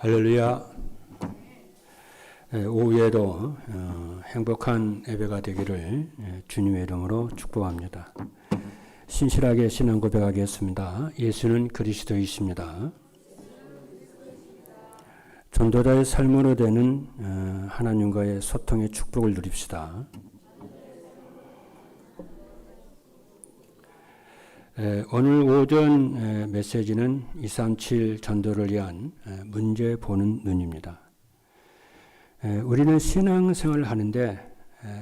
할렐루야. 오후에도 행복한 예배가 되기를 주님의 이름으로 축복합니다. 신실하게 신앙 고백하겠습니다. 예수는 그리스도이십니다. 전도자의 삶으로 되는 하나님과의 소통의 축복을 누립시다. 오늘 오전 메시지는 237 전도를 위한 문제 보는 눈입니다. 우리는 신앙생활을 하는데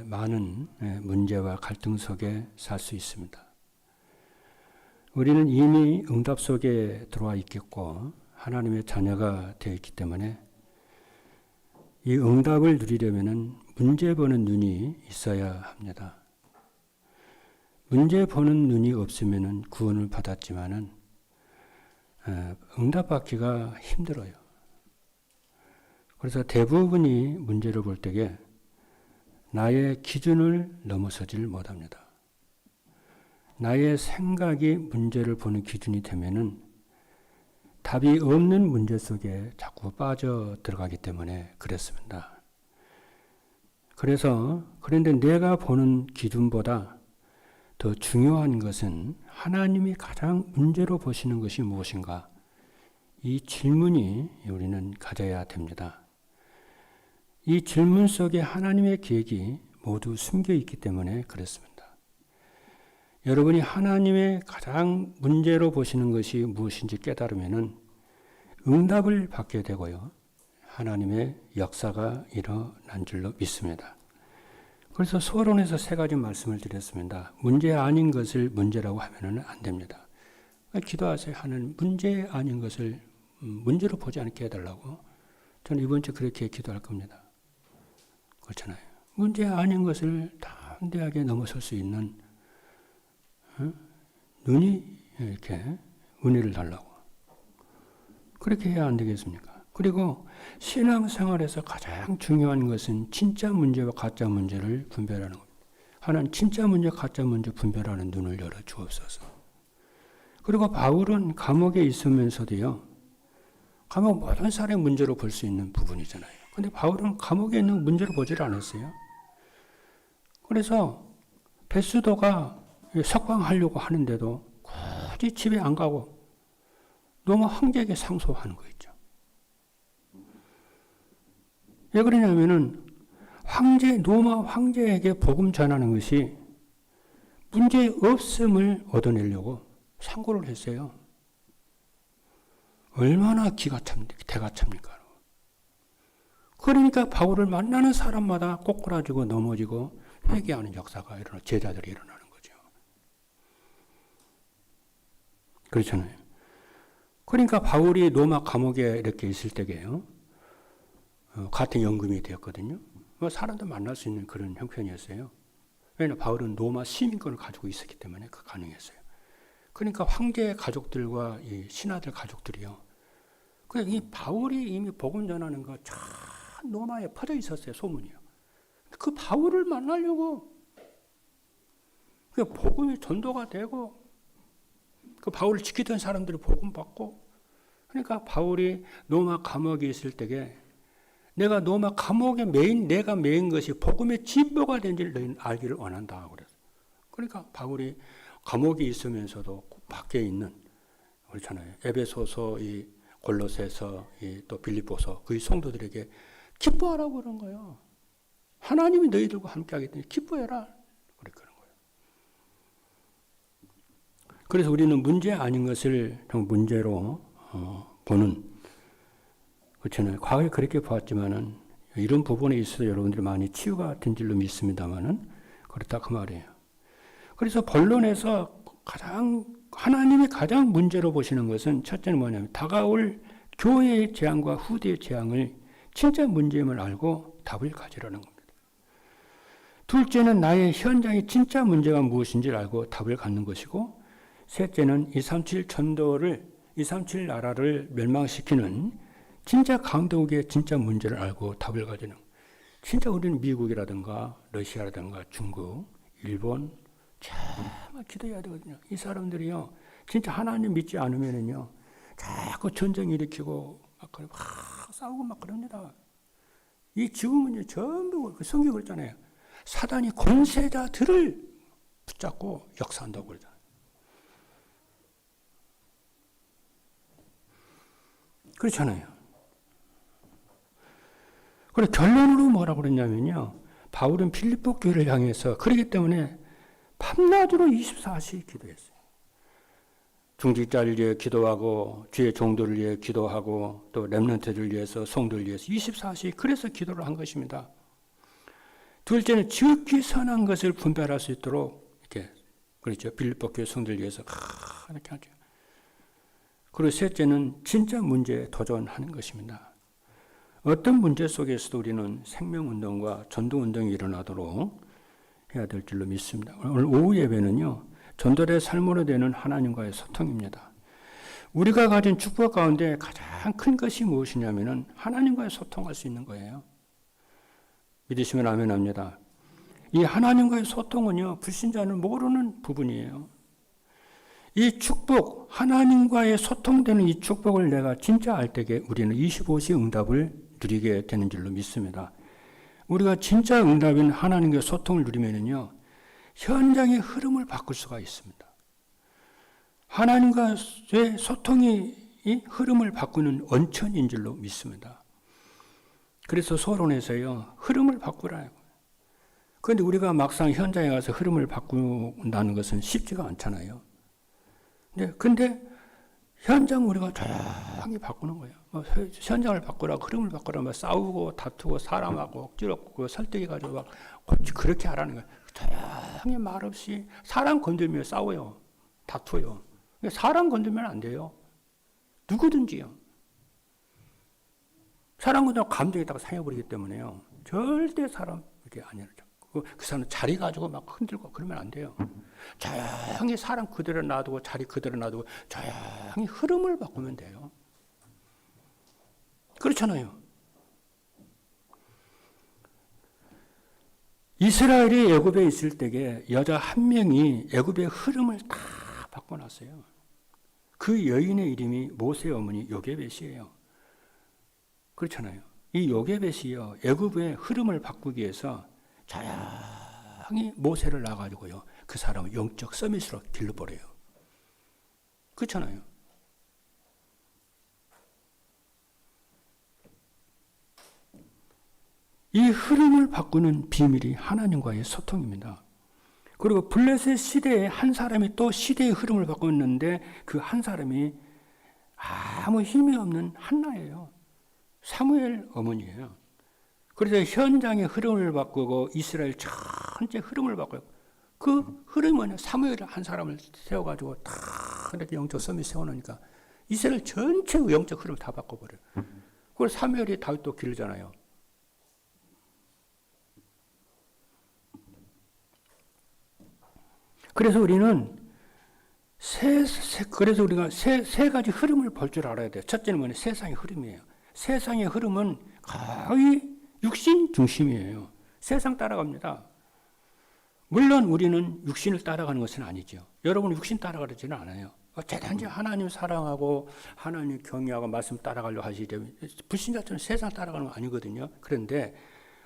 많은 문제와 갈등 속에 살 수 있습니다. 우리는 이미 응답 속에 들어와 있겠고 하나님의 자녀가 되어 있기 때문에 이 응답을 누리려면 문제 보는 눈이 있어야 합니다. 문제 보는 눈이 없으면 구원을 받았지만은 응답받기가 힘들어요. 그래서 대부분이 문제를 볼 때에 나의 기준을 넘어서질 못합니다. 나의 생각이 문제를 보는 기준이 되면은 답이 없는 문제 속에 자꾸 빠져 들어가기 때문에 그랬습니다. 그런데 내가 보는 기준보다 더 중요한 것은 하나님이 가장 문제로 보시는 것이 무엇인가? 이 질문이 우리는 가져야 됩니다. 이 질문 속에 하나님의 계획이 모두 숨겨 있기 때문에 그렇습니다. 여러분이 하나님의 가장 문제로 보시는 것이 무엇인지 깨달으면은 응답을 받게 되고요. 하나님의 역사가 일어난 줄로 믿습니다. 그래서 서론에서 세 가지 말씀을 드렸습니다. 문제 아닌 것을 문제라고 하면 안 됩니다. 기도하세요. 하는 문제 아닌 것을 문제로 보지 않게 해달라고. 저는 이번 주 그렇게 기도할 겁니다. 그렇잖아요. 문제 아닌 것을 담대하게 넘어설 수 있는 눈이 이렇게 은혜를 달라고. 그렇게 해야 안 되겠습니까? 그리고 신앙생활에서 가장 중요한 것은 진짜 문제와 가짜 문제를 분별하는 겁니다. 하나님 진짜 문제, 가짜 문제 분별하는 눈을 열어 주옵소서. 그리고 바울은 감옥에 있으면서도요. 감옥 모든 사람의 문제로 볼 수 있는 부분이잖아요. 그런데 바울은 감옥에 있는 문제로 보지를 않았어요. 그래서 베스도가 석방하려고 하는데도 굳이 집에 안 가고 로마 황제에게 상소하는 거 있죠. 왜 그러냐면은 로마 황제에게 복음 전하는 것이 문제 없음을 얻어내려고 상고를 했어요. 얼마나 대가 찹니까? 그러니까 바울을 만나는 사람마다 꼬꾸라지고 넘어지고 회개하는 역사가 제자들이 일어나는 거죠. 그렇잖아요. 그러니까 바울이 로마 감옥에 이렇게 있을 때게요. 같은 연금이 되었거든요. 사람들 만날 수 있는 그런 형편이었어요. 왜냐하면 바울은 로마 시민권을 가지고 있었기 때문에 가능했어요. 그러니까 황제의 가족들과 이 신하들 가족들이요. 이 바울이 이미 복음 전하는 거 참 로마에 퍼져 있었어요. 소문이요. 그 바울을 만나려고 그 복음이 전도가 되고 그 바울을 지키던 사람들이 복음 받고 그러니까 바울이 로마 감옥에 있을 때에 내가 로마 감옥에 내가 매인 것이 복음의 진보가 된지를 너희는 알기를 원한다. 그랬어요. 그러니까 바울이 감옥에 있으면서도 밖에 있는 그렇잖아요. 에베소서, 이 골로새서, 또 빌립보서 그 성도들에게 기뻐하라고 그런 거예요. 하나님이 너희들과 함께하기 때문에 기뻐해라. 그런 거예요. 그래서 우리는 문제 아닌 것을 문제로 보는 그렇잖아요. 과거에 그렇게 보았지만은 이런 부분에 있어서 여러분들이 많이 치유가 된 줄로 믿습니다만은 그렇다 그 말이에요. 그래서 본론에서 하나님이 가장 문제로 보시는 것은 첫째는 뭐냐면 다가올 교회의 재앙과 후대의 재앙을 진짜 문제임을 알고 답을 가지라는 겁니다. 둘째는 나의 현장의 진짜 문제가 무엇인지를 알고 답을 갖는 것이고 셋째는 237 전도를 237 나라를 멸망시키는 진짜 강도국의 진짜 문제를 알고 답을 가지는 진짜 우리는 미국이라든가 러시아라든가 중국, 일본 정말 기도해야 되거든요. 이 사람들이요 진짜 하나님 믿지 않으면은요 자꾸 전쟁 일으키고 막 싸우고 막 그럽니다. 이 지금은 전부 그 성경에 그랬잖아요. 사단이 권세자들을 붙잡고 역사한다고 그러잖아요. 그렇잖아요. 그래서 결론으로 뭐라고 그랬냐면요. 바울은 빌립보 교회를 향해서 그렇기 때문에 밤낮으로 24시 기도했어요. 중직자를 위해 기도하고 주의 종들을 위해 기도하고 또 렘넌트를 위해서 성도를 위해서 24시 그래서 기도를 한 것입니다. 둘째는 지극히 선한 것을 분별할 수 있도록 이렇게 그렇죠. 빌립보 교회 성도를 위해서 이렇게 하죠. 그리고 셋째는 진짜 문제에 도전하는 것입니다. 어떤 문제 속에서도 우리는 생명운동과 전도운동이 일어나도록 해야 될 줄로 믿습니다. 오늘 오후 예배는요. 전도의 삶으로 되는 하나님과의 소통입니다. 우리가 가진 축복 가운데 가장 큰 것이 무엇이냐면 하나님과의 소통할 수 있는 거예요. 믿으시면 아멘 합니다. 이 하나님과의 소통은요. 불신자는 모르는 부분이에요. 이 축복, 하나님과의 소통되는 이 축복을 내가 진짜 알 때에 우리는 25시 응답을 누리게 되는 줄로 믿습니다. 우리가 진짜 응답인 하나님과의 소통을 누리면은요, 현장의 흐름을 바꿀 수가 있습니다. 하나님과의 소통이 이 흐름을 바꾸는 원천인 줄로 믿습니다. 그래서 소론에서요, 흐름을 바꾸라요. 그런데 우리가 막상 현장에 가서 흐름을 바꾼다는 것은 쉽지가 않잖아요. 근데 현장 우리가 조용히 바꾸는 거예요. 현장을 바꾸라고, 흐름을 바꾸라고 싸우고 다투고 사람하고 억지로 설득해가지고 막 그렇게 하라는 거예요. 조용히 말없이 사람 건들며 싸워요. 다투어요. 사람 건들면 안 돼요. 누구든지요. 사람 건들면 감정에다가 상해버리기 때문에요. 절대 사람 이렇게 안 해요. 그 사람 자리 가지고 막 흔들고 그러면 안 돼요. 조용히 사람 그대로 놔두고 자리 그대로 놔두고 조용히 흐름을 바꾸면 돼요. 그렇잖아요. 이스라엘이 애굽에 있을 때에 여자 한 명이 애굽의 흐름을 다 바꿔놨어요. 그 여인의 이름이 모세의 어머니 요게벳이에요. 그렇잖아요. 이 요게벳이요. 애굽의 흐름을 바꾸기 위해서 조용히 모세를 놔가지고요. 그 사람을 영적 서밋으로 길러버려요. 그렇잖아요. 이 흐름을 바꾸는 비밀이 하나님과의 소통입니다. 그리고 블레셋 시대에 한 사람이 또 시대의 흐름을 바꿨는데 그 한 사람이 아무 힘이 없는 한나예요. 사무엘 어머니예요. 그래서 현장의 흐름을 바꾸고 이스라엘 전체 흐름을 바꿔요. 그 흐름은 사무엘 한 사람을 세워가지고 다 이렇게 영적 서밋 세워놓으니까 이스라엘 전체의 영적 흐름을 다 바꿔버려요. 그걸 사무엘이 다윗도 기르잖아요. 그래서 우리는 그래서 우리가 세 가지 흐름을 볼 줄 알아야 돼요. 첫째는 뭐냐? 세상의 흐름이에요. 세상의 흐름은 거의 육신 중심이에요. 세상 따라갑니다. 물론 우리는 육신을 따라가는 것은 아니죠. 여러분 육신 따라가지는 않아요. 대단히 하나님 사랑하고 하나님 경외하고 말씀 따라가려고 하시기 때문에 불신자처럼 세상 따라가는 건 아니거든요. 그런데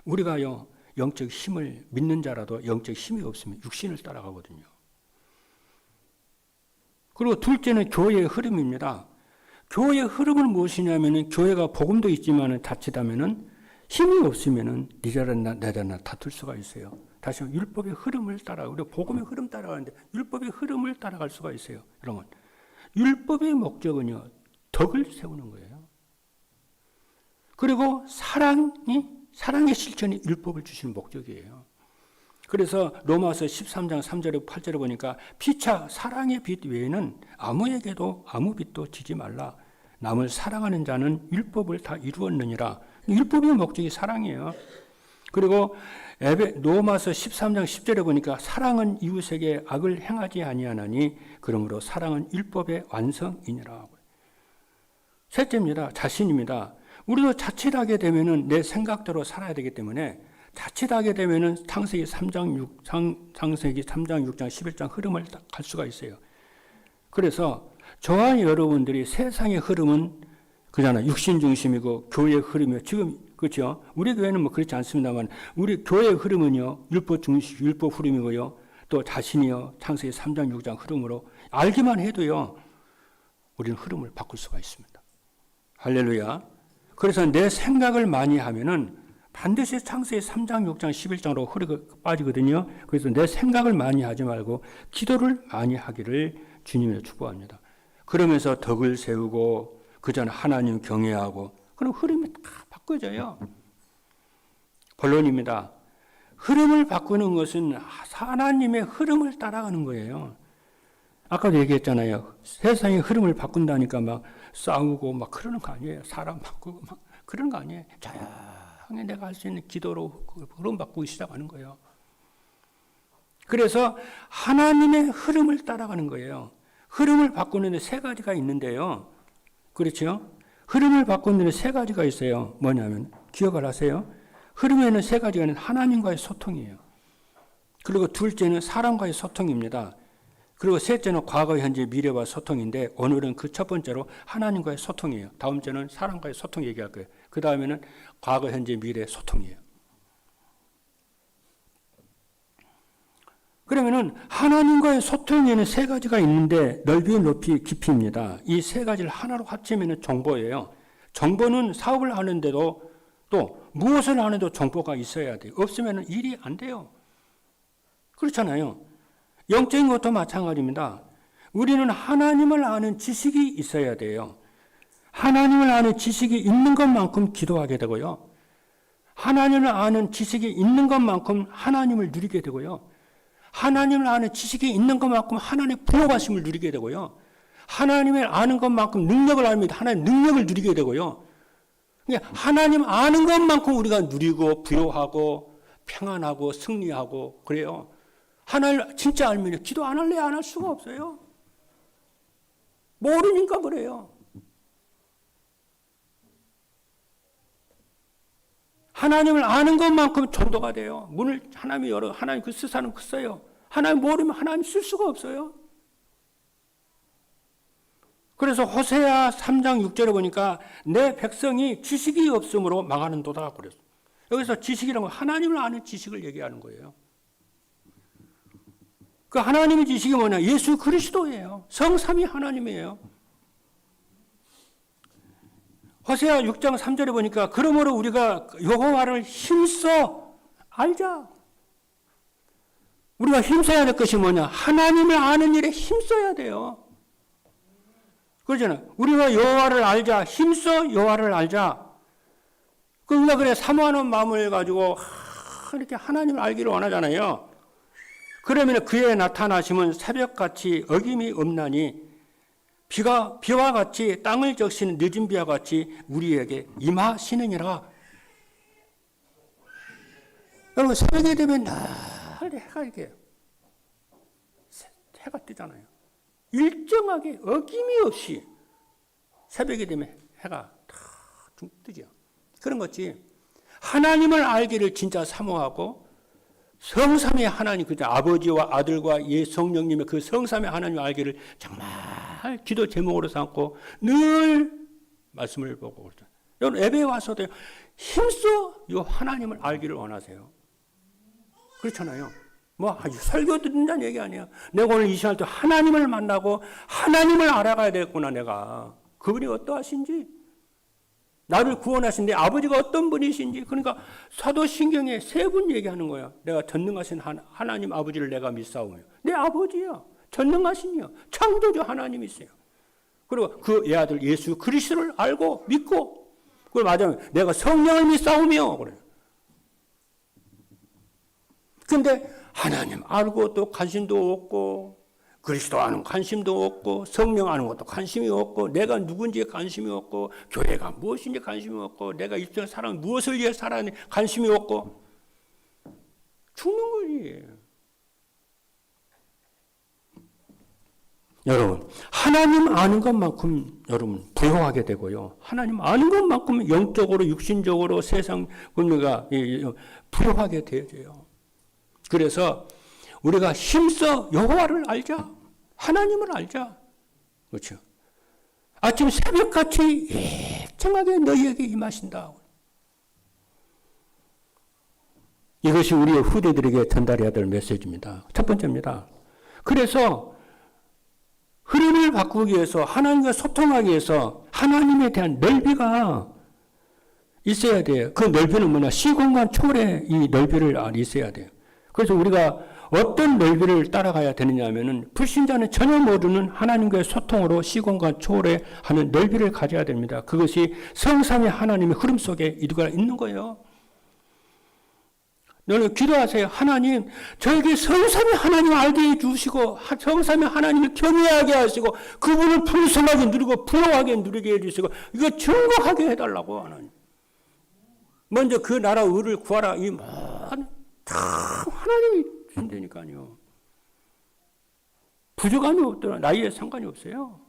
우리가요 영적 힘을 믿는 자라도 영적 힘이 없으면 육신을 따라가거든요. 그리고 둘째는 교회의 흐름입니다. 교회의 흐름은 무엇이냐면은 교회가 복음도 있지만은 자칫하면은 힘이 없으면은 네 자나 내 자나 다툴 수가 있어요. 다시 한번 율법의 흐름을 따라 우리가 복음의 흐름 따라가는데 율법의 흐름을 따라갈 수가 있어요. 여러분 율법의 목적은요 덕을 세우는 거예요. 그리고 사랑의 실천이 율법을 주시는 목적이에요. 그래서 로마서 13장 3절에 8절에 보니까 피차 사랑의 빛 외에는 아무에게도 아무 빛도 지지 말라. 남을 사랑하는 자는 율법을 다 이루었느니라. 율법의 목적이 사랑이에요. 그리고 로마서 13장 10절에 보니까 사랑은 이웃에게 악을 행하지 아니하나니 그러므로 사랑은 율법의 완성이니라. 셋째입니다. 자신입니다. 우리도 자칫하게 되면은 내 생각대로 살아야 되기 때문에 자칫하게 되면은 창세기 3장 6장 11장 흐름을 갈 수가 있어요. 그래서 저와 여러분들이 세상의 흐름은 그잖아요. 육신 중심이고 교회의 흐름이요. 지금 그렇죠. 우리 교회는 뭐 그렇지 않습니다만 우리 교회의 흐름은요. 율법 중심, 율법 흐름이고요. 또 자신이요. 창세기 3장 6장 흐름으로 알기만 해도요. 우리는 흐름을 바꿀 수가 있습니다. 할렐루야. 그래서 내 생각을 많이 하면은 반드시 창세기 3장, 6장, 11장으로 빠지거든요. 그래서 내 생각을 많이 하지 말고 기도를 많이 하기를 주님으로 축복합니다. 그러면서 덕을 세우고 그전 하나님 경외하고 그럼 흐름이 다 바꿔져요. 본론입니다. 흐름을 바꾸는 것은 하나님의 흐름을 따라가는 거예요. 아까도 얘기했잖아요. 세상의 흐름을 바꾼다니까 막 싸우고 막 그러는 거 아니에요. 사람 바꾸고 막 그러는 거 아니에요. 조용히 내가 할 수 있는 기도로 흐름 바꾸기 시작하는 거예요. 그래서 하나님의 흐름을 따라가는 거예요. 흐름을 바꾸는 데 세 가지가 있는데요. 그렇죠? 흐름을 바꾸는 데 세 가지가 있어요. 뭐냐면 기억을 하세요. 흐름에는 세 가지가 있는 하나님과의 소통이에요. 그리고 둘째는 사람과의 소통입니다. 그리고 셋째는 과거, 현재, 미래와 소통인데 오늘은 그 첫 번째로 하나님과의 소통이에요. 다음 주는 사람과의 소통 얘기할 거예요. 그 다음에는 과거, 현재, 미래 소통이에요. 그러면은 하나님과의 소통에는 세 가지가 있는데 넓이, 높이, 깊이입니다. 이 세 가지를 하나로 합치면 정보예요. 정보는 사업을 하는데도 또 무엇을 하는데도 정보가 있어야 돼요. 없으면 일이 안 돼요. 그렇잖아요. 영적인 것도 마찬가지입니다. 우리는 하나님을 아는 지식이 있어야 돼요. 하나님을 아는 지식이 있는 것만큼 기도하게 되고요. 하나님을 아는 지식이 있는 것만큼 하나님을 누리게 되고요. 하나님을 아는 지식이 있는 것만큼 하나님의 부여하심을 누리게 되고요. 하나님을 아는 것만큼 능력을 알면 하나님의 능력을 누리게 되고요. 하나님 아는 것만큼 우리가 누리고 부여하고 평안하고 승리하고 그래요. 하나님을 진짜 알면 기도 안 할래 안 할 수가 없어요. 모르니까 그래요. 하나님을 아는 것만큼 전도가 돼요. 문을 하나님이 열어. 하나님 그 쓰사는 그 써요. 하나님 모르면 하나님 쓸 수가 없어요. 그래서 호세아 3장 6절에 보니까 내 백성이 지식이 없으므로 망하는도다 그랬어요. 여기서 지식이라는 건 하나님을 아는 지식을 얘기하는 거예요. 그 하나님의 지식이 뭐냐? 예수 그리스도예요. 성삼위 하나님이에요. 호세아 6장 3절에 보니까 그러므로 우리가 여호와를 힘써 알자. 우리가 힘써야 될 것이 뭐냐? 하나님을 아는 일에 힘써야 돼요. 그러잖아요. 우리가 여호와를 알자. 힘써 여호와를 알자. 우리가 그래 사모하는 마음을 가지고 이렇게 하나님을 알기를 원하잖아요. 그러면 그의 나타나심은 새벽같이 어김이 없나니 비와 같이 땅을 적시는 늦은 비와 같이 우리에게 임하시느니라. 여러분 새벽에 되면 날 해가 이렇게 해가 뜨잖아요. 일정하게 어김이 없이 새벽에 되면 해가 다 뜨죠. 그런 거지. 하나님을 알기를 진짜 사모하고 성삼의 하나님, 그죠? 아버지와 아들과 예 성령님의 그 성삼의 하나님을 알기를 정말 기도 제목으로 삼고 늘 말씀을 보고 그러죠. 여러분 예배에 와서도 힘써 이 하나님을 알기를 원하세요. 그렇잖아요. 뭐 설교 듣는다는 얘기 아니에요. 내가 오늘 이 시간에 또 하나님을 만나고 하나님을 알아가야 되겠구나. 내가 그분이 어떠하신지, 나를 구원하신 내 아버지가 어떤 분이신지. 그러니까 사도신경에 세 분 얘기하는 거야. 내가 전능하신 하나님 아버지를 내가 믿사오며 내 아버지야. 전능하신이요. 창조주 하나님이세요. 그리고 그 아들 예수 그리스도를 알고 믿고 그걸 맞으면 내가 성령을 믿사오며 그래요. 근데 하나님 알고 또 관심도 없고 그리스도 아는 관심도 없고 성령 아는 것도 관심이 없고 내가 누군지에 관심이 없고 교회가 무엇인지 관심이 없고 내가 입장 사람 무엇을 위해 살아야 관심이 없고 죽는 거지. 여러분 하나님 아는 것만큼 여러분 부여하게 되고요. 하나님 아는 것만큼 영적으로 육신적으로 세상 우리가 부여하게 되어져요. 그래서 우리가 힘써 여호와를 알자. 하나님을 알자. 그렇죠. 아침 새벽같이 소청하게 너희에게 임하신다. 이것이 우리의 후대들에게 전달해야 될 메시지입니다. 첫 번째입니다. 그래서 흐름을 바꾸기 위해서 하나님과 소통하기 위해서 하나님에 대한 넓이가 있어야 돼요. 그 넓이는 뭐냐? 시공간 초월의 이 넓이를 있어야 돼요. 그래서 우리가 어떤 넓이를 따라가야 되느냐 하면은 불신자는 전혀 모르는 하나님과의 소통으로 시공간 초월에 하는 넓이를 가져야 됩니다. 그것이 성삼위 하나님의 흐름 속에 이루가 있는 거예요. 너는 기도하세요. 하나님, 저에게 성삼위 하나님을 알게 해주시고 성삼위 하나님을 경외하게 하시고 그분을 풍성하게 누리고 부러워하게 누리게 해주시고 이거 증거하게 해달라고 하나님. 먼저 그 나라 의를 구하라. 이 모든 다 하나님이 주신다니까요. 부족함이 없더라. 나이에 상관이 없어요.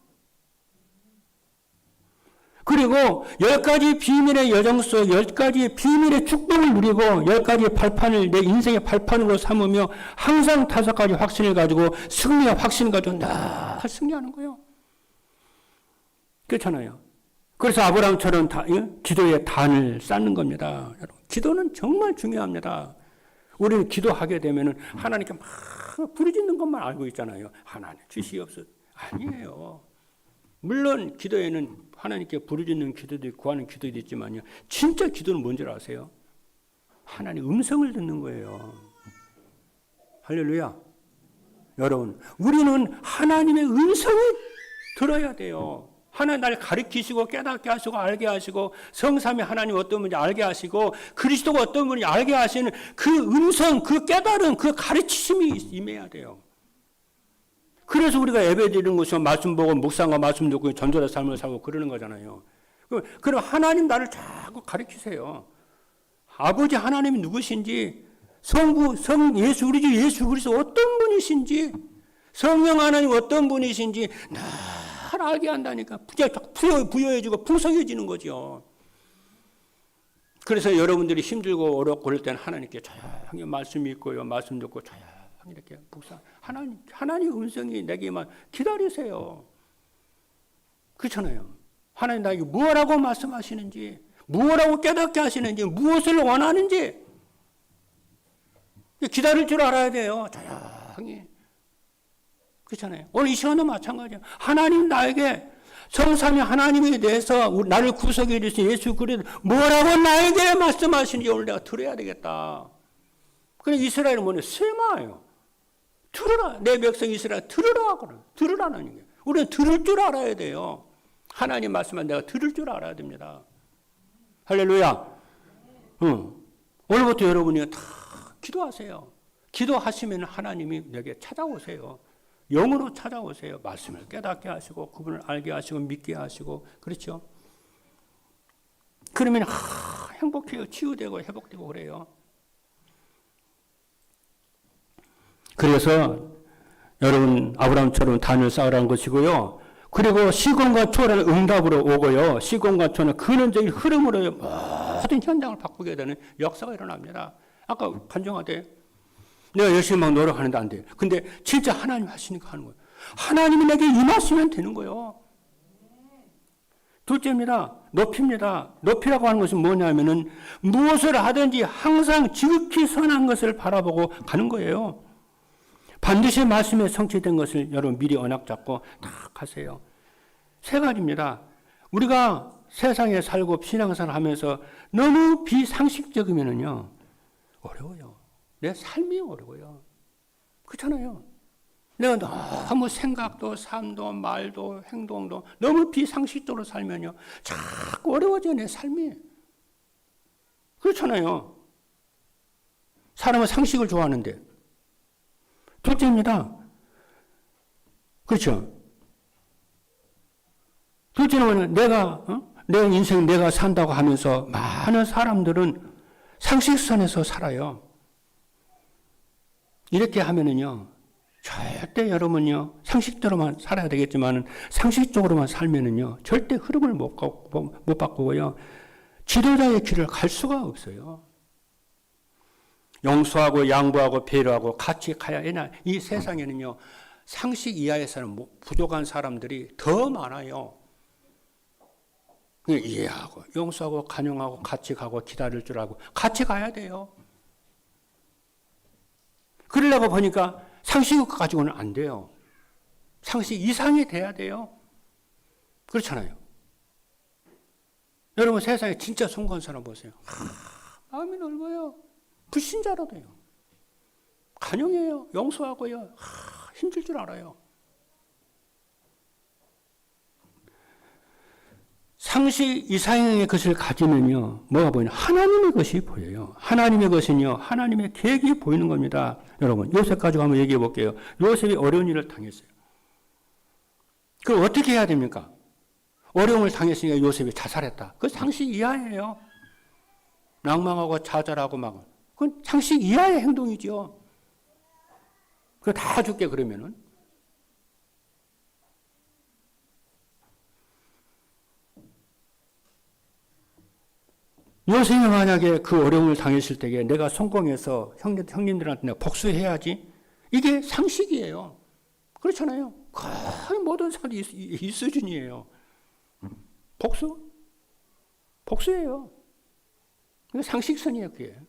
그리고 10가지 비밀의 여정 속 10가지 비밀의 축복을 누리고 10가지 발판을 내 인생의 발판으로 삼으며 항상 5가지 확신을 가지고 승리와 확신을 가지고 늘 승리하는 거예요. 그렇잖아요. 그래서 아브라함처럼 기도의 단을 쌓는 겁니다. 여러분, 기도는 정말 중요합니다. 우리는 기도하게 되면은 하나님께 막 부르짖는 것만 알고 있잖아요. 하나님 주시옵소서. 아니에요. 물론 기도에는 하나님께 부르짖는 기도도 있고 구하는 기도도 있지만요. 진짜 기도는 뭔지 아세요? 하나님 음성을 듣는 거예요. 할렐루야. 여러분, 우리는 하나님의 음성을 들어야 돼요. 하나님 나를 가르치시고 깨닫게 하시고 알게 하시고 성삼위 하나님 어떤 분인지 알게 하시고 그리스도가 어떤 분인지 알게 하시는 그 음성, 그 깨달음, 그 가르치심이 임해야 돼요. 그래서 우리가 예배드리는 것이 말씀 보고 묵상과 말씀 듣고 전도자 삶을 살고 그러는 거잖아요. 그럼 하나님 나를 자꾸 가르치세요. 아버지 하나님이 누구신지, 성부, 예수, 우리 주 예수 그리스도 어떤 분이신지, 성령 하나님 어떤 분이신지 날 알게 한다니까. 부여해지고 풍성해지는 거죠. 그래서 여러분들이 힘들고 어렵고 그럴 때는 하나님께 조용히 말씀 읽고요. 말씀 듣고 조용히 이렇게 묵상. 하나님 음성이 내게만 기다리세요. 그렇잖아요. 하나님 나에게 무엇라고 말씀하시는지, 무엇라고 깨닫게 하시는지, 무엇을 원하는지 기다릴 줄 알아야 돼요. 조용히. 그렇잖아요. 오늘 이 시간도 마찬가지예요. 하나님 나에게 성삼위 하나님에 대해서 나를 구속해 주신 예수 그리스도 뭐라고 나에게 말씀하시는지 오늘 내가 들어야 되겠다. 그래 이스라엘은 뭐냐? 세마예요. 들으라. 내 백성 이스라엘 들으라. 들으라는 얘기예요. 우리는 들을 줄 알아야 돼요. 하나님 말씀은 내가 들을 줄 알아야 됩니다. 할렐루야. 오늘부터 여러분이 다 기도하세요. 기도하시면 하나님이 내게 찾아오세요. 영으로 찾아오세요. 말씀을 깨닫게 하시고 그분을 알게 하시고 믿게 하시고 그렇죠. 그러면 행복해요. 치유되고 회복되고 그래요. 그래서 여러분 아브라함처럼 단을 쌓으라는 것이고요. 그리고 시공과 초월은 응답으로 오고요. 시공과 초월은 근원적인 흐름으로 모든 현장을 바꾸게 되는 역사가 일어납니다. 아까 간증하되 내가 열심히 막 노력하는데 안 돼요. 근데 진짜 하나님 하시니까 하는 거예요. 하나님이 내게 임하시면 되는 거예요. 둘째입니다. 높입니다. 높이라고 하는 것은 뭐냐면은 무엇을 하든지 항상 지극히 선한 것을 바라보고 가는 거예요. 반드시 말씀에 성취된 것을 여러분 미리 언약 잡고 딱 하세요. 세 가지입니다. 우리가 세상에 살고 신앙생활 하면서 너무 비상식적이면은요, 어려워요. 내 삶이 어려워요. 그렇잖아요. 내가 너무 생각도, 삶도, 말도, 행동도 너무 비상식적으로 살면요, 자꾸 어려워져요, 내 삶이. 그렇잖아요. 사람은 상식을 좋아하는데. 둘째입니다. 그렇죠. 둘째는 내 인생 내가 산다고 하면서 많은 사람들은 상식선에서 살아요. 이렇게 하면은요, 절대 여러분요, 상식대로만 살아야 되겠지만, 상식적으로만 살면은요, 절대 흐름을 못 바꾸고요, 지도자의 길을 갈 수가 없어요. 용서하고 양보하고 배려하고 같이 가야 하나. 이 세상에는요, 상식 이하에서는 부족한 사람들이 더 많아요. 이해하고 용서하고 간용하고 같이 가고 기다릴 줄 알고 같이 가야 돼요. 그러려고 보니까 상식 가지고는 안 돼요. 상식 이상이 돼야 돼요. 그렇잖아요. 여러분 세상에 진짜 숭고한 사람 보세요. 마음이 넓어요. 불신자라도요. 간용해요. 용서하고요. 힘줄 줄 알아요. 상식 이상의 것을 가지면요, 뭐가 보이냐? 하나님의 것이 보여요. 하나님의 것은요, 하나님의 계획이 보이는 겁니다. 여러분, 요셉 가지고 한번 얘기해 볼게요. 요셉이 어려운 일을 당했어요. 그럼 어떻게 해야 됩니까? 어려움을 당했으니까 요셉이 자살했다. 그건 상식 이하예요. 낭망하고 좌절하고 막. 그건 상식 이하의 행동이죠. 그거 다 줄게 그러면은. 요셉이 만약에 그 어려움을 당했을 때에 내가 성공해서 형님들한테 내가 복수해야지. 이게 상식이에요. 그렇잖아요. 거의 모든 사람이 이 수준이에요. 복수예요. 이거 상식선이에요, 그게.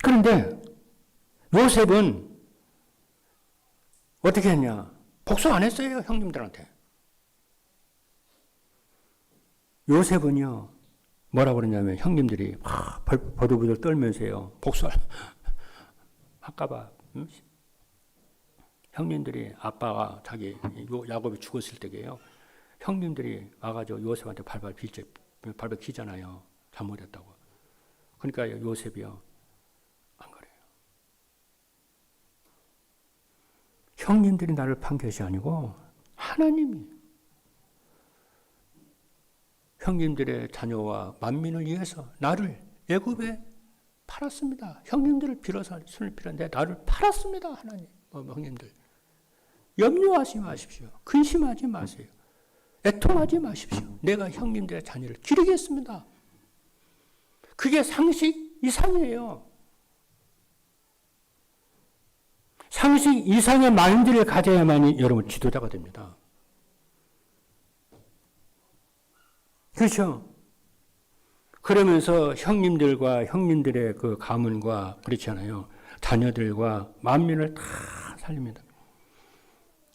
그런데 요셉은 어떻게 했냐? 복수 안 했어요, 형님들한테. 요셉은요, 뭐라고 그러냐면 형님들이 버들버들 떨면서요, 할까봐. 형님들이 아빠가 자기 야곱이 죽었을 때게요, 형님들이 와가지고 요셉한테 발발 기잖아요. 잘못했다고. 그러니까 요셉이요, 안 그래요. 형님들이 나를 판 것이 아니고 하나님이 형님들의 자녀와 만민을 위해서 나를 애굽에 팔았습니다. 형님들을 빌어서 손을 빌었는데 나를 팔았습니다. 하나님, 형님들. 염려하지 마십시오. 근심하지 마세요. 애통하지 마십시오. 내가 형님들의 자녀를 기르겠습니다. 그게 상식 이상이에요. 상식 이상의 마인드를 가져야만이 여러분 지도자가 됩니다. 그렇죠? 그러면서 형님들과 형님들의 그 가문과 그렇잖아요. 자녀들과 만민을 다 살립니다.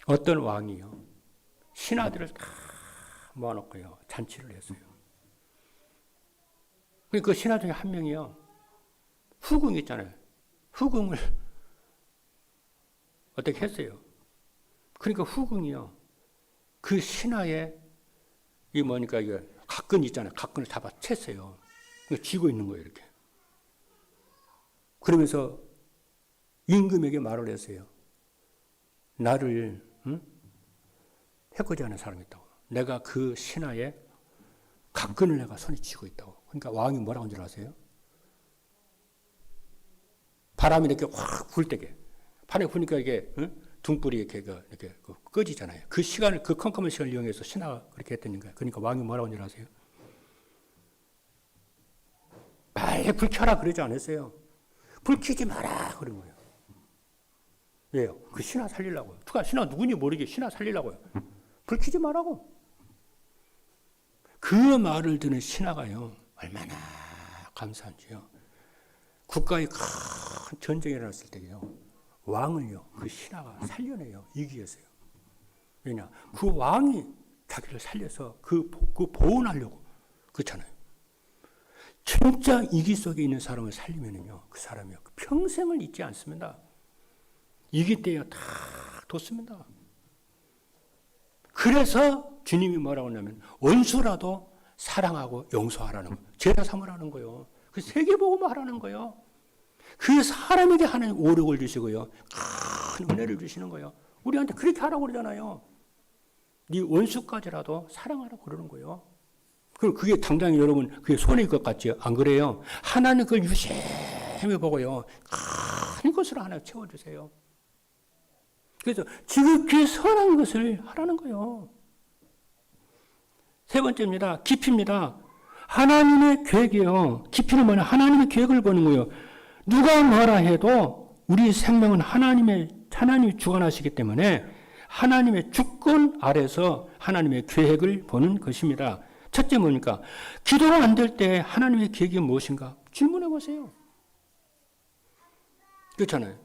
어떤 왕이요, 신하들을 다 모아놓고요, 잔치를 했어요. 그 신하 중에 한 명이요, 후궁 있잖아요. 후궁을 어떻게 했어요? 그러니까 후궁이요, 그 신하의 이 뭐니까 이거 각근 있잖아요. 각근을 잡아 챘어요. 쥐고 있는 거예요, 이렇게. 그러면서 임금에게 말을 했어요. 나를 해코지 하는 사람이 있다고. 내가 그 신하의 각근을 내가 손에 쥐고 있다고. 그러니까 왕이 뭐라고 한 줄 아세요? 바람이 이렇게 확 불 때게. 바람이 부니까 이게 등불이 이렇게 꺼지잖아요. 그 시간을, 그 컴컴한 시간을 이용해서 신하가 그렇게 했다는 거예요. 그러니까 왕이 뭐라고 한 줄 아세요? 빨리 불 켜라 그러지 않았어요. 불 켜지 마라 그런 거예요. 왜요? 그 신하 살리려고요. 신하 누군지 모르게 신하 살리려고요. 불 켜지 마라고. 그 말을 듣는 신하가요, 얼마나 감사한지요. 국가에 큰 전쟁이 일어났을 때요, 왕을요, 그 신하가 살려내요. 이기겠어요. 왜냐? 그 왕이 자기를 살려서 그 보훈하려고. 그렇잖아요. 진짜 이기 속에 있는 사람을 살리면요, 그 사람이요, 평생을 잊지 않습니다. 이기 때에 다 뒀습니다. 그래서 주님이 뭐라고 하냐면 원수라도 사랑하고 용서하라는 거예요. 제자 삼으라는 거예요. 그 세계복음을 하라는 거예요. 그 사람에게 하나님 오력을 주시고요, 큰 은혜를 주시는 거예요. 우리한테 그렇게 하라고 그러잖아요. 네 원수까지라도 사랑하라고 그러는 거예요. 그럼 그게 당장히 여러분 그게 손해일 것 같지? 안 그래요? 하나님 그걸 유심히 보고요, 큰 것으로 하나 채워주세요. 그래서 지극히 선한 것을 하라는 거예요. 세 번째입니다. 깊이입니다. 하나님의 계획이요. 깊이는 뭐냐? 하나님의 계획을 보는 거예요. 누가 뭐라 해도 우리 생명은 하나님이 주관하시기 때문에 하나님의 주권 아래서 하나님의 계획을 보는 것입니다. 첫째 뭡니까? 기도가 안 될 때 하나님의 계획이 무엇인가? 질문해 보세요. 그렇잖아요.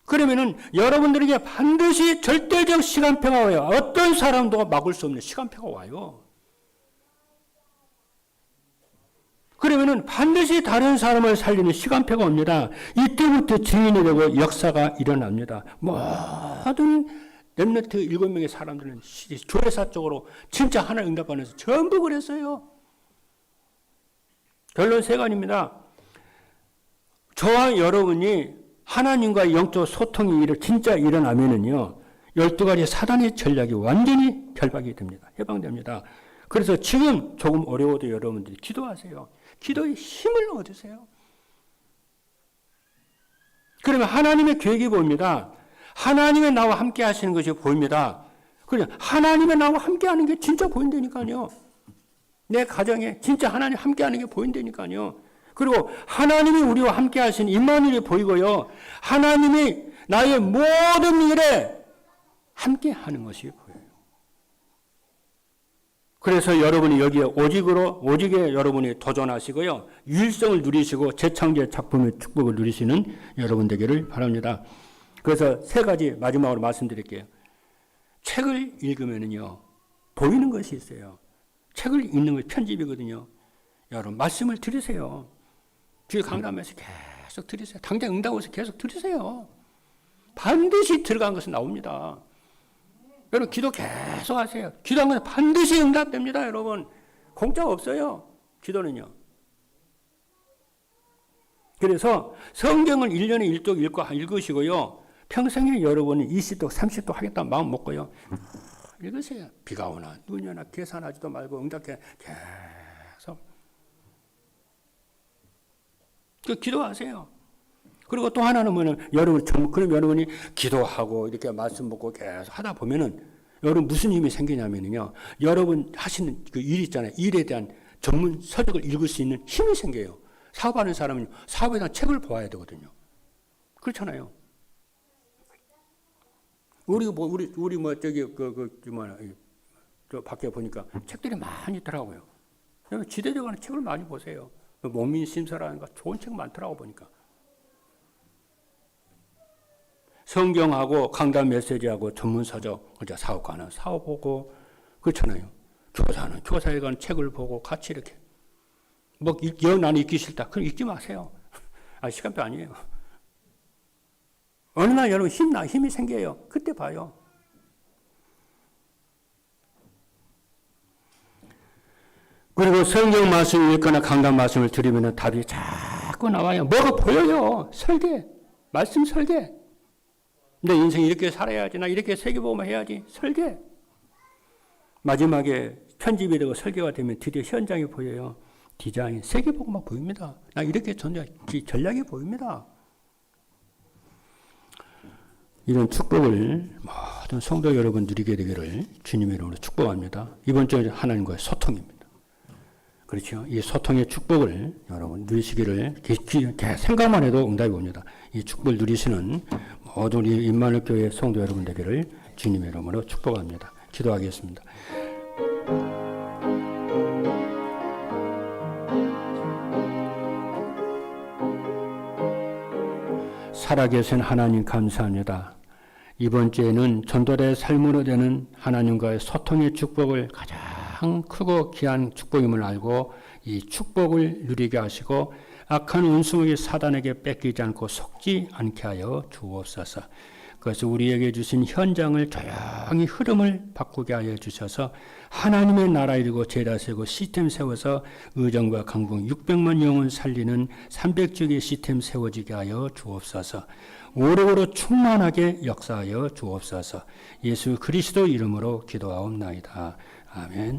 그러면은 여러분들에게 반드시 절대적 시간표가 와요. 어떤 사람도 막을 수 없는 시간표가 와요. 그러면은 반드시 다른 사람을 살리는 시간표가 옵니다. 이때부터 증인이 되고 역사가 일어납니다. 모든 렘넌트 7명의 사람들은 조회사 쪽으로 진짜 하나님 응답받아서 전부 그랬어요. 결론 3가지입니다. 저와 여러분이 하나님과의 영적 소통이 진짜 일어나면은요, 12가지 사단의 전략이 완전히 결박이 됩니다. 해방됩니다. 그래서 지금 조금 어려워도 여러분들이 기도하세요. 기도의 힘을 얻으세요. 그러면 하나님의 계획이 보입니다. 하나님의 나와 함께 하시는 것이 보입니다. 그래, 하나님의 나와 함께 하는 게 진짜 보인다니까요. 내 가정에 진짜 하나님 함께 하는 게 보인다니까요. 그리고 하나님이 우리와 함께 하신 임마누엘이 보이고요. 하나님이 나의 모든 일에 함께 하는 것이 보여요. 그래서 여러분이 여기에 오직에 여러분이 도전하시고요. 유일성을 누리시고 재창조의 작품의 축복을 누리시는 여러분 되기를 바랍니다. 그래서 3가지 마지막으로 말씀드릴게요. 책을 읽으면은요, 보이는 것이 있어요. 책을 읽는 건 편집이거든요. 여러분, 말씀을 들으세요. 뒤에 강단에서 계속 들으세요. 당장 응답해서 계속 들으세요. 반드시 들어간 것은 나옵니다. 여러분, 기도 계속 하세요. 기도한 것은 반드시 응답됩니다, 여러분. 공짜가 없어요, 기도는요. 그래서 성경을 1년에 1독 읽으시고요. 평생에 여러분이 20독, 30독 하겠다는 마음 먹고요. 읽으세요. 비가 오나 눈이 오나 계산하지도 말고 응답해 계속. 기도하세요. 그리고 또 하나는 뭐냐면 그럼 여러분이 기도하고 이렇게 말씀 먹고 계속 하다 보면은 여러분 무슨 힘이 생기냐면요. 여러분 하시는 그 일 있잖아요. 일에 대한 전문 서적을 읽을 수 있는 힘이 생겨요. 사업하는 사람은 사업에 대한 책을 보아야 되거든요. 그렇잖아요. 우리 저 밖에 보니까 책들이 많이 있더라고요. 지대적으로 책을 많이 보세요. 목민심서라든가 좋은 책 많더라고 보니까. 성경하고 강단 메시지하고 전문서적, 사업가는 사업 보고, 그렇잖아요. 교사는 교사에 관한 책을 보고 같이 이렇게. 나는 읽기 싫다. 그럼 읽지 마세요. 시간표 아니에요. 어느 날 여러분 힘이 생겨요. 그때 봐요. 그리고 성경 말씀을 읽거나 강단 말씀을 들으면 답이 자꾸 나와요. 뭐가 보여요. 설계. 말씀 설계. 내 인생 이렇게 살아야지. 나 이렇게 세계복음을 해야지. 설계. 마지막에 편집이 되고 설계가 되면 드디어 현장이 보여요. 디자인, 세계복음만 보입니다. 나 이렇게 전략이 보입니다. 이런 축복을 모든 성도 여러분 누리게 되기를 주님의 이름으로 축복합니다. 이번 주에 하나님과의 소통입니다. 그렇죠. 이 소통의 축복을 여러분 누리시기를 생각만 해도 응답이 옵니다. 이 축복을 누리시는 모든 우리 임마누엘 교회 성도 여러분 되기를 주님의 이름으로 축복합니다. 기도하겠습니다. 살아계신 하나님 감사합니다. 이번 주에는 전도자의 삶으로 되는 하나님과의 소통의 축복을 가장 크고 귀한 축복임을 알고 이 축복을 누리게 하시고 악한 원수의 사단에게 뺏기지 않고 속지 않게 하여 주옵소서. 그래서 우리에게 주신 현장을 조용히 흐름을 바꾸게 하여 주셔서 하나님의 나라 이루고 제다 세우고 시스템 세워서 의정과 강북 600만 영혼 살리는 300주기 시스템 세워지게 하여 주옵소서. 오래오래 충만하게 역사하여 주옵소서. 예수 그리스도 이름으로 기도하옵나이다. 아멘.